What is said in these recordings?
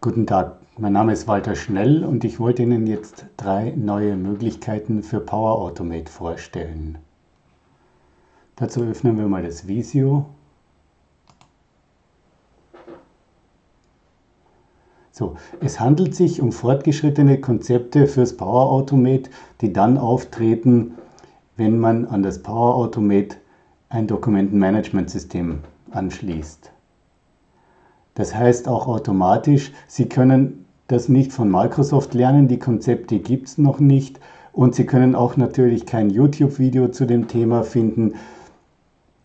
Guten Tag, mein Name ist Walter Schnell und ich wollte Ihnen jetzt 3 neue Möglichkeiten für Power Automate vorstellen. Dazu öffnen wir mal das Visio. So, es handelt sich um fortgeschrittene Konzepte fürs Power Automate, die dann auftreten, wenn man an das Power Automate ein Dokumentenmanagementsystem anschließt. Das heißt auch automatisch, Sie können das nicht von Microsoft lernen, die Konzepte gibt es noch nicht und Sie können auch natürlich kein YouTube-Video zu dem Thema finden.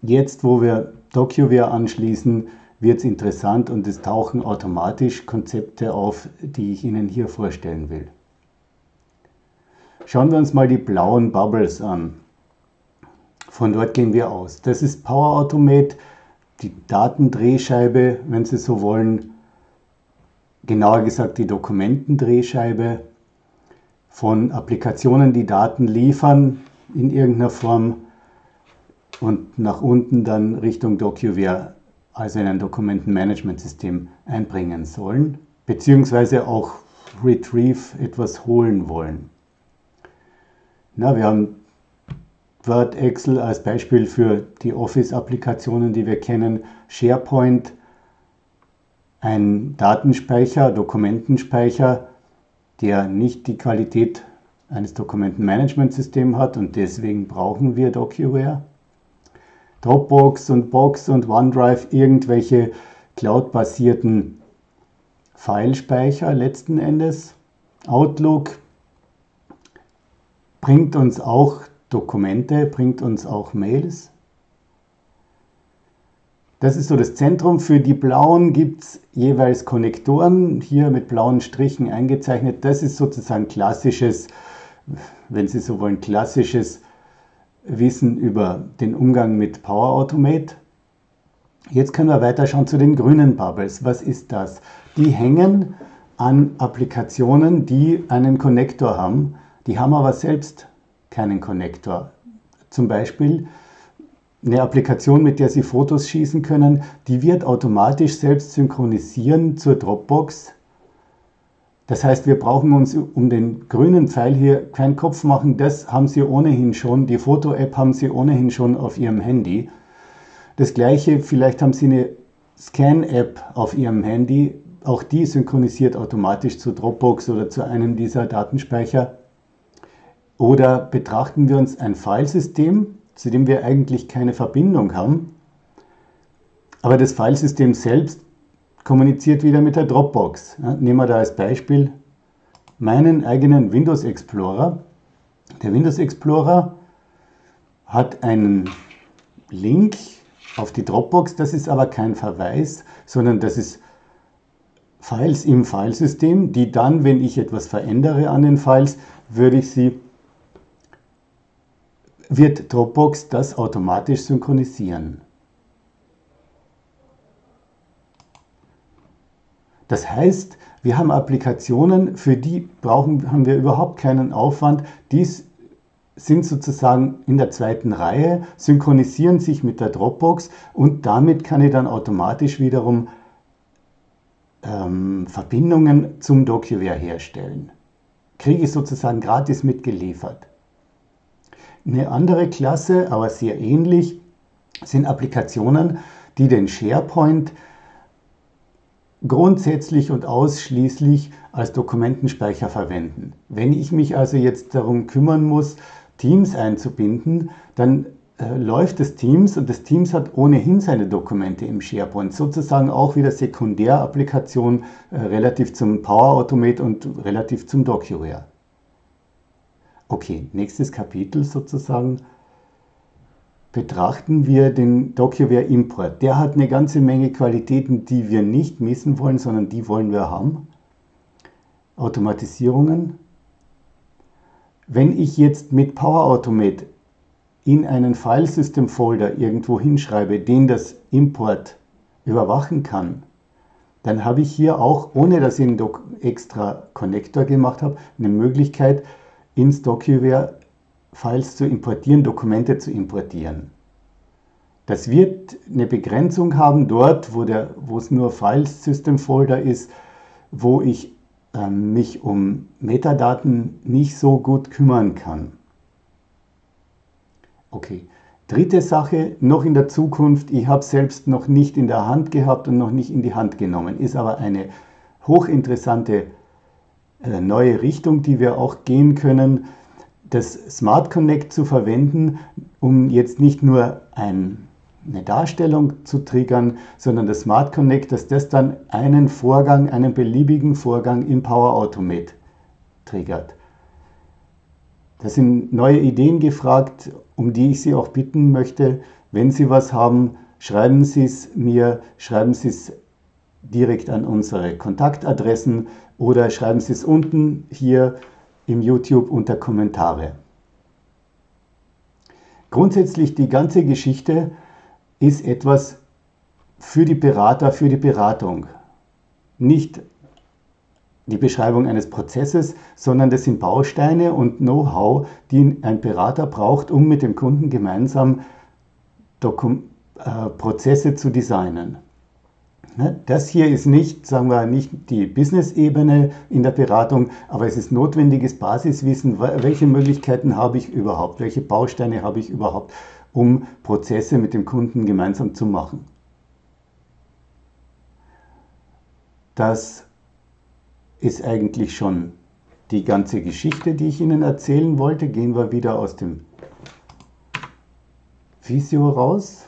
Jetzt, wo wir DocuWare anschließen, wird es interessant und es tauchen automatisch Konzepte auf, die ich Ihnen hier vorstellen will. Schauen wir uns mal die blauen Bubbles an. Von dort gehen wir aus. Das ist Power Automate, die Datendrehscheibe, wenn Sie so wollen, genauer gesagt die Dokumentendrehscheibe von Applikationen, die Daten liefern in irgendeiner Form und nach unten dann Richtung DocuWare, also in ein Dokumentenmanagementsystem einbringen sollen, beziehungsweise auch Retrieve etwas holen wollen. Na, wir haben Word, Excel als Beispiel für die Office-Applikationen, die wir kennen, SharePoint, ein Datenspeicher, Dokumentenspeicher, der nicht die Qualität eines Dokumentenmanagementsystems hat und deswegen brauchen wir DocuWare. Dropbox und Box und OneDrive, irgendwelche Cloud-basierten Filespeicher letzten Endes. Outlook bringt uns auch Dokumente, bringt uns auch Mails. Das ist so das Zentrum. Für die blauen gibt es jeweils Konnektoren, hier mit blauen Strichen eingezeichnet. Das ist sozusagen klassisches, wenn Sie so wollen, klassisches Wissen über den Umgang mit Power Automate. Jetzt können wir weiterschauen zu den grünen Bubbles. Was ist das? Die hängen an Applikationen, die einen Konnektor haben. Die haben aber selbst keinen Konnektor. Zum Beispiel eine Applikation, mit der Sie Fotos schießen können, die wird automatisch selbst synchronisieren zur Dropbox. Das heißt, wir brauchen uns um den grünen Pfeil hier keinen Kopf machen, das haben Sie ohnehin schon, die Foto-App haben Sie ohnehin schon auf Ihrem Handy. Das gleiche, vielleicht haben Sie eine Scan-App auf Ihrem Handy, auch die synchronisiert automatisch zu Dropbox oder zu einem dieser Datenspeicher. Oder betrachten wir uns ein Filesystem, zu dem wir eigentlich keine Verbindung haben, aber das Filesystem selbst kommuniziert wieder mit der Dropbox. Ja, nehmen wir da als Beispiel meinen eigenen Windows Explorer. Der Windows Explorer hat einen Link auf die Dropbox, das ist aber kein Verweis, sondern das ist Files im Filesystem, die dann, wenn ich etwas verändere an den Files, wird Dropbox das automatisch synchronisieren. Das heißt, wir haben Applikationen, für die haben wir überhaupt keinen Aufwand. Die sind sozusagen in der zweiten Reihe, synchronisieren sich mit der Dropbox und damit kann ich dann automatisch wiederum Verbindungen zum DocuWare herstellen. Kriege ich sozusagen gratis mitgeliefert. Eine andere Klasse, aber sehr ähnlich, sind Applikationen, die den SharePoint grundsätzlich und ausschließlich als Dokumentenspeicher verwenden. Wenn ich mich also jetzt darum kümmern muss, Teams einzubinden, dann läuft das Teams und das Teams hat ohnehin seine Dokumente im SharePoint, sozusagen auch wieder Sekundärapplikation relativ zum Power Automate und relativ zum DocuWare. Okay, nächstes Kapitel sozusagen. Betrachten wir den DocuWare Import. Der hat eine ganze Menge Qualitäten, die wir nicht missen wollen, sondern die wollen wir haben. Automatisierungen. Wenn ich jetzt mit Power Automate in einen Filesystem-Folder irgendwo hinschreibe, den das Import überwachen kann, dann habe ich hier auch, ohne dass ich einen extra Connector gemacht habe, eine Möglichkeit, ins DocuWare Files zu importieren, Dokumente zu importieren. Das wird eine Begrenzung haben dort, wo es nur File-System-Folder ist, wo ich mich um Metadaten nicht so gut kümmern kann. Okay, dritte Sache, noch in der Zukunft, ich habe es selbst noch nicht in der Hand gehabt und noch nicht in die Hand genommen, ist aber eine hochinteressante neue Richtung, die wir auch gehen können, das Smart Connect zu verwenden, um jetzt nicht nur eine Darstellung zu triggern, sondern das Smart Connect, dass das dann einen Vorgang, einen beliebigen Vorgang im Power Automate triggert. Da sind neue Ideen gefragt, um die ich Sie auch bitten möchte. Wenn Sie was haben, schreiben Sie es mir, schreiben Sie es direkt an unsere Kontaktadressen oder schreiben Sie es unten hier im YouTube unter Kommentare. Grundsätzlich die ganze Geschichte ist etwas für die Berater, für die Beratung. Nicht die Beschreibung eines Prozesses, sondern das sind Bausteine und Know-how, die ein Berater braucht, um mit dem Kunden gemeinsam Prozesse zu designen. Das hier ist nicht, sagen wir, nicht die Business-Ebene in der Beratung, aber es ist notwendiges Basiswissen, welche Möglichkeiten habe ich überhaupt, welche Bausteine habe ich überhaupt, um Prozesse mit dem Kunden gemeinsam zu machen. Das ist eigentlich schon die ganze Geschichte, die ich Ihnen erzählen wollte. Gehen wir wieder aus dem Visio raus.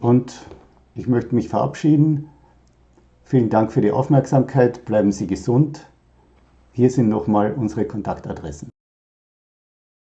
Und ich möchte mich verabschieden. Vielen Dank für die Aufmerksamkeit. Bleiben Sie gesund. Hier sind nochmal unsere Kontaktadressen.